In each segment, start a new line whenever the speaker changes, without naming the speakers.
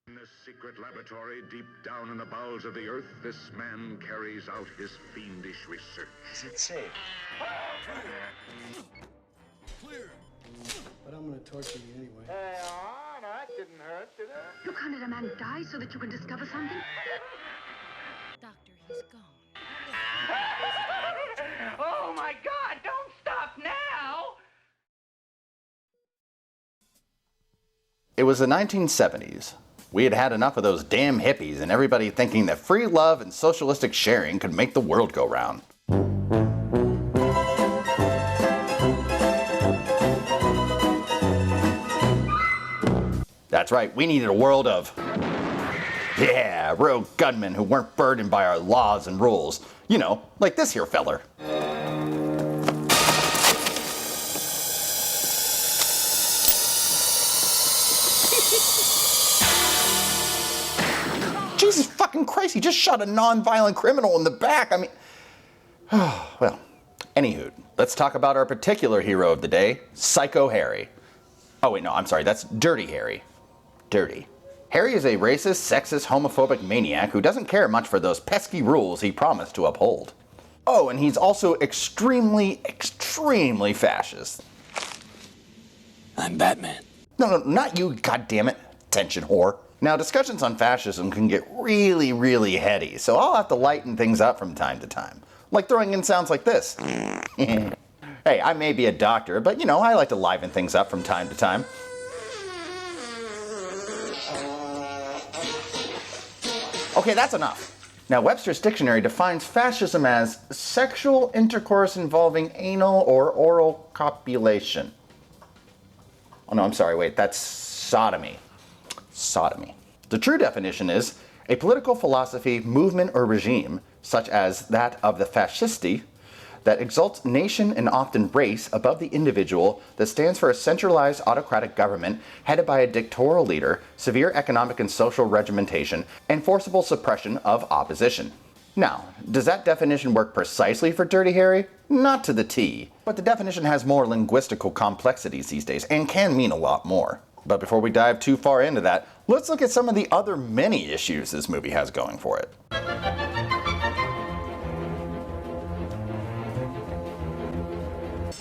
In this secret laboratory, deep down in the bowels of the earth, this man carries out his fiendish research.
Is it safe?
Clear. But I'm gonna torture you anyway.
No, that didn't hurt, did it?
You can't let a man die so that you can discover something?
Doctor, he's gone.
Oh my God, don't stop now!
It was the 1970s. We had had enough of those damn hippies and everybody thinking that free love and socialistic sharing could make the world go round. That's right, we needed a world of, yeah, rogue gunmen who weren't burdened by our laws and rules. You know, like this here feller. Jesus fucking Christ, he just shot a non-violent criminal in the back. I mean, well, anywho, let's talk about our particular hero of the day, Psycho Harry. Oh wait, no, I'm sorry, that's Dirty Harry. Dirty. Harry is a racist, sexist, homophobic maniac who doesn't care much for those pesky rules he promised to uphold. Oh, and he's also extremely, extremely fascist.
I'm Batman.
No, not you, goddammit, attention whore. Now, discussions on fascism can get really, really heady, so I'll have to lighten things up from time to time. Like throwing in sounds like this. Hey, I may be a doctor, but you know, I like to liven things up from time to time. Okay, that's enough. Now, Webster's dictionary defines fascism as sexual intercourse involving anal or oral copulation. Oh no, I'm sorry, wait, that's sodomy. Sodomy. The true definition is a political philosophy, movement, or regime, such as that of the fascisti, that exalts nation and often race above the individual, that stands for a centralized autocratic government headed by a dictatorial leader, severe economic and social regimentation, and forcible suppression of opposition. Now, does that definition work precisely for Dirty Harry? Not to the T, but the definition has more linguistical complexities these days and can mean a lot more. But before we dive too far into that, let's look at some of the other many issues this movie has going for it.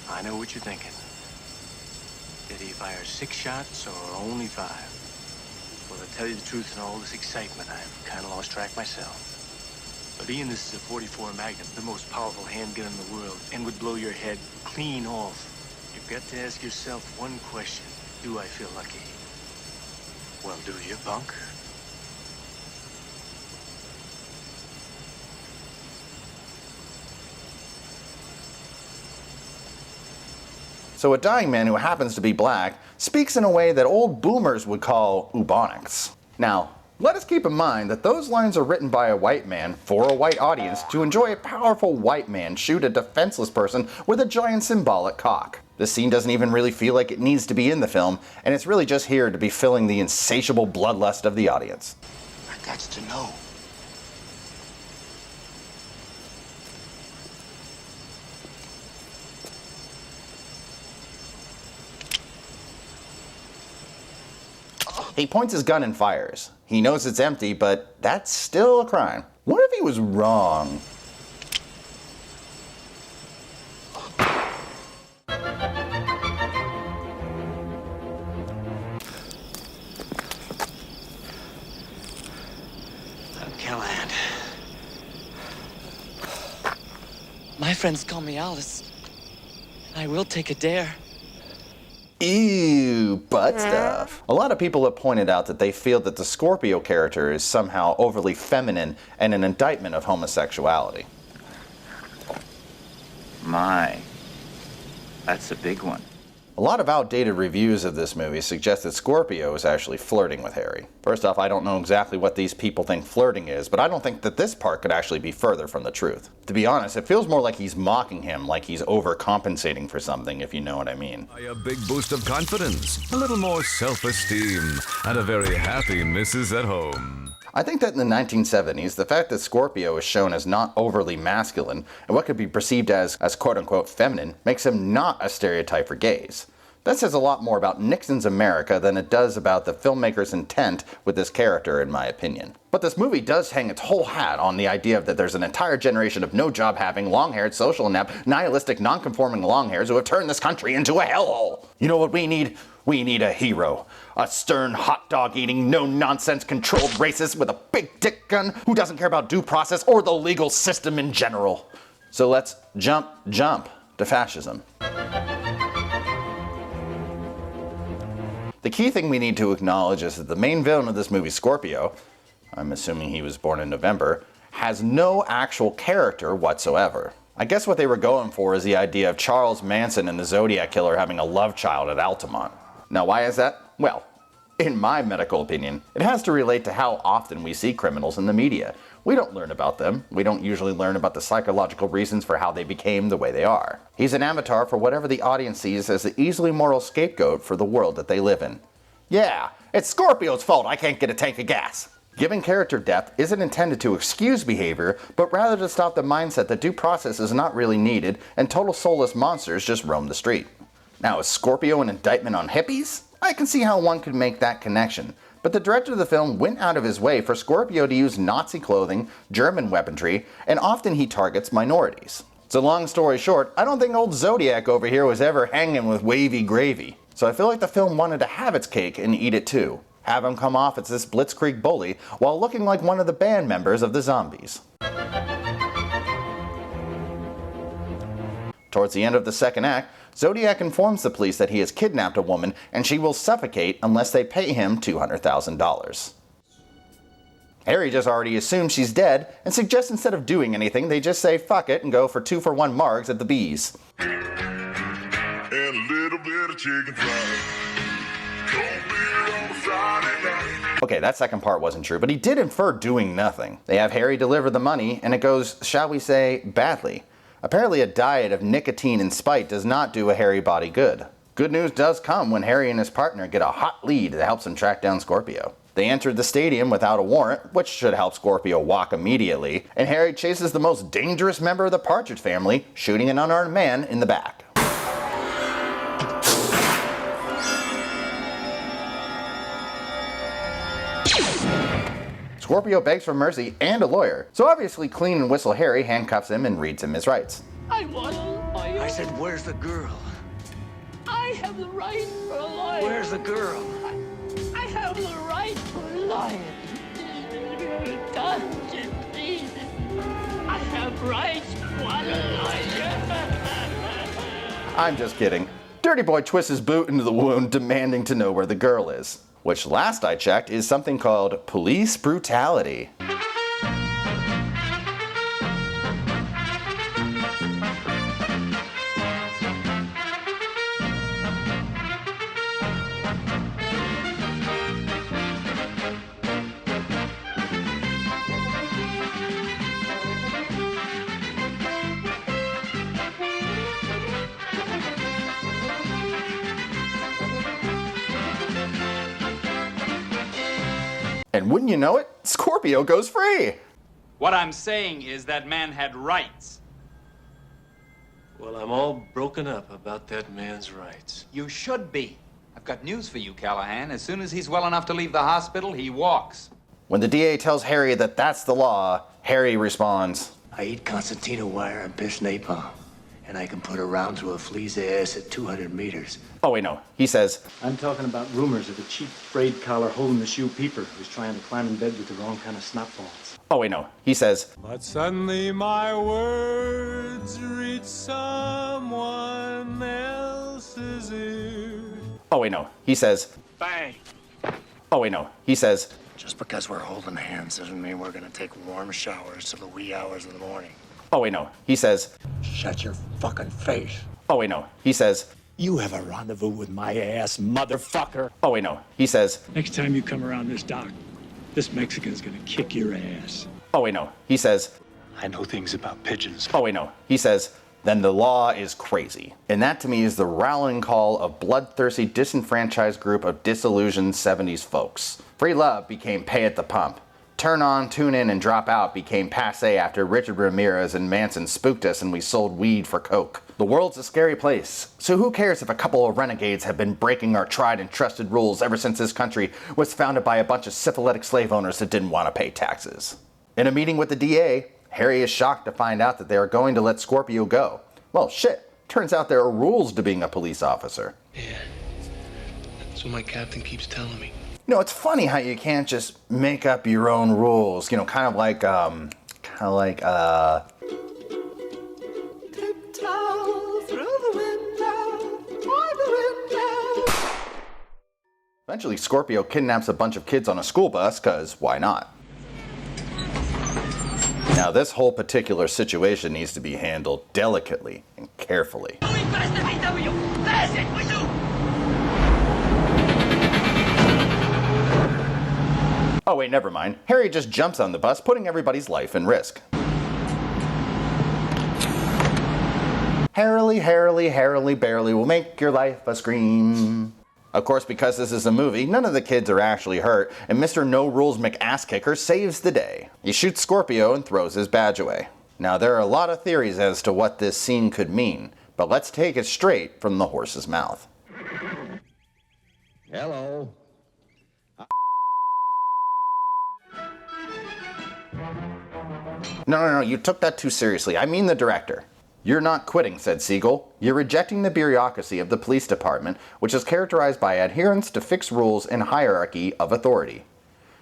I know what you're thinking. Did he fire 6 shots or only 5? Well, to tell you the truth, in all this excitement, I've kind of lost track myself. But Ian, this is a .44 Magnum, the most powerful handgun in the world, and would blow your head clean off. You've got to ask yourself one question. Do I feel lucky? Well, do you, punk?
So a dying man who happens to be black speaks in a way that old boomers would call bubonics. Now, let us keep in mind that those lines are written by a white man for a white audience to enjoy a powerful white man shoot a defenseless person with a giant symbolic cock. This scene doesn't even really feel like it needs to be in the film, and it's really just here to be filling the insatiable bloodlust of the audience.
I got to know.
He points his gun and fires. He knows it's empty, but that's still a crime. What if he was wrong?
I'm Callahan. My friends call me Alice. I will take a dare.
Ew, butt stuff. A lot of people have pointed out that they feel that the Scorpio character is somehow overly feminine and an indictment of homosexuality.
My, that's a big one.
A lot of outdated reviews of this movie suggest that Scorpio is actually flirting with Harry. First off, I don't know exactly what these people think flirting is, but I don't think that this part could actually be further from the truth. To be honest, it feels more like he's mocking him, like he's overcompensating for something, if you know what I mean.
A big boost of confidence, a little more self-esteem, and a very happy Mrs. at home.
I think that in the 1970s, the fact that Scorpio is shown as not overly masculine and what could be perceived as quote-unquote feminine makes him not a stereotype for gays. That says a lot more about Nixon's America than it does about the filmmaker's intent with this character, in my opinion. But this movie does hang its whole hat on the idea that there's an entire generation of no-job-having, long-haired, social inept, nihilistic, non-conforming longhairs who have turned this country into a hellhole. You know what we need? We need a hero. A stern, hot dog-eating, no-nonsense controlled racist with a big dick gun who doesn't care about due process or the legal system in general. So let's jump to fascism. The key thing we need to acknowledge is that the main villain of this movie, Scorpio, I'm assuming he was born in November, has no actual character whatsoever. I guess what they were going for is the idea of Charles Manson and the Zodiac Killer having a love child at Altamont. Now why is that? Well, in my medical opinion, it has to relate to how often we see criminals in the media. We don't learn about them. We don't usually learn about the psychological reasons for how they became the way they are. He's an avatar for whatever the audience sees as the easily moral scapegoat for the world that they live in. Yeah, it's Scorpio's fault I can't get a tank of gas. Giving character depth isn't intended to excuse behavior, but rather to stop the mindset that due process is not really needed and total soulless monsters just roam the street. Now, is Scorpio an indictment on hippies? I can see how one could make that connection. But the director of the film went out of his way for Scorpio to use Nazi clothing, German weaponry, and often he targets minorities. So long story short, I don't think old Zodiac over here was ever hanging with wavy gravy. So I feel like the film wanted to have its cake and eat it too. Have him come off as this blitzkrieg bully while looking like one of the band members of the Zombies. Towards the end of the second act, Zodiac informs the police that he has kidnapped a woman and she will suffocate unless they pay him $200,000. Harry just already assumes she's dead and suggests instead of doing anything, they just say fuck it and go for 2-for-1 margs at the Bees.
And a little bit of chicken fried.
Okay, that second part wasn't true, but he did infer doing nothing. They have Harry deliver the money, and it goes, shall we say, badly. Apparently a diet of nicotine and spite does not do a hairy body good. Good news does come when Harry and his partner get a hot lead that helps them track down Scorpio. They entered the stadium without a warrant, which should help Scorpio walk immediately, and Harry chases the most dangerous member of the Partridge family, shooting an unarmed man in the back. Scorpio begs for mercy and a lawyer, so obviously Clean and Whistle Harry handcuffs him and reads him his rights.
I said, where's the girl?
I have the right for a life.
Where's the girl?
I have the right for life. Touch it, please. I have rights for life.
I'm just kidding. Dirty Boy twists his boot into the wound, demanding to know where the girl is. Which, last I checked, is something called police brutality. And wouldn't you know it, Scorpio goes free!
What I'm saying is that man had rights.
Well, I'm all broken up about that man's rights.
You should be. I've got news for you, Callahan. As soon as he's well enough to leave the hospital, he walks.
When the DA tells Harry that that's the law, Harry responds,
I eat concertina wire and piss napalm, and I can put a round through a flea's ass at 200 meters.
oh wait no, he says,
I'm talking about rumors of a cheap braid collar holding the shoe peeper who's trying to climb in bed with the wrong kind of snot balls.
oh wait no, he says,
But suddenly my words reach someone else's ear.
oh wait no, he says,
Bang!
oh wait no, he says,
Just because we're holding hands doesn't mean we're gonna take warm showers till the wee hours of the morning.
oh wait no, he says,
Shut your fucking face.
oh wait no, he says,
You have a rendezvous with my ass, motherfucker.
oh wait no, he says,
Next time you come around this dock, this Mexican's gonna kick your ass.
oh wait no, he says,
I know things about pigeons.
oh wait no, he says, then the law is crazy. And that to me is the rallying call of bloodthirsty, disenfranchised group of disillusioned 70s folks. Free love became pay at the pump. Turn on, tune in, and drop out became passé after Richard Ramirez and Manson spooked us and we sold weed for coke. The world's a scary place, so who cares if a couple of renegades have been breaking our tried and trusted rules ever since this country was founded by a bunch of syphilitic slave owners that didn't want to pay taxes. In a meeting with the DA, Harry is shocked to find out that they are going to let Scorpio go. Well, shit, turns out there are rules to being a police officer.
Yeah, that's what my captain keeps telling me.
You know, it's funny how you can't just make up your own rules. You know, kind of like tiptoe through the window, by the window. Eventually, Scorpio kidnaps a bunch of kids on a school bus, cause why not? Now, this whole particular situation needs to be handled delicately and carefully. Oh wait, never mind. Harry just jumps on the bus, putting everybody's life in risk. Harily, Harily, Harily, barely will make your life a scream. Of course, because this is a movie, none of the kids are actually hurt, and Mr. No Rules McAss-Kicker saves the day. He shoots Scorpio and throws his badge away. Now, there are a lot of theories as to what this scene could mean, but let's take it straight from the horse's mouth.
Hello.
No, you took that too seriously. I mean the director. You're not quitting, said Siegel. You're rejecting the bureaucracy of the police department, which is characterized by adherence to fixed rules and hierarchy of authority.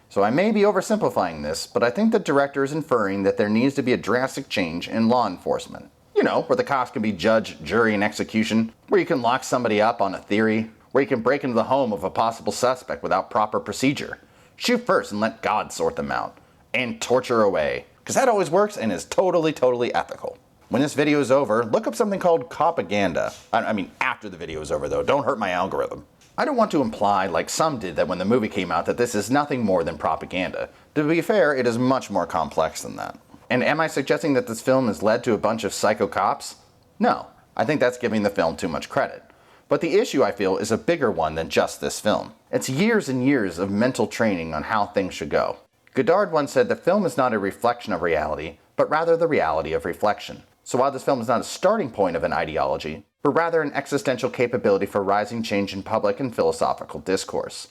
So I may be oversimplifying this, but I think the director is inferring that there needs to be a drastic change in law enforcement. You know, where the cops can be judge, jury, and execution, where you can lock somebody up on a theory, where you can break into the home of a possible suspect without proper procedure. Shoot first and let God sort them out. And torture away. Because that always works and is totally ethical. When this video is over, look up something called propaganda. I mean, after the video is over though, don't hurt my algorithm. I don't want to imply, like some did that when the movie came out, that this is nothing more than propaganda. To be fair, it is much more complex than that. And am I suggesting that this film has led to a bunch of psycho cops? No, I think that's giving the film too much credit. But the issue, I feel, is a bigger one than just this film. It's years and years of mental training on how things should go. Godard once said the film is not a reflection of reality, but rather the reality of reflection. So while this film is not a starting point of an ideology, but rather an existential capability for rising change in public and philosophical discourse.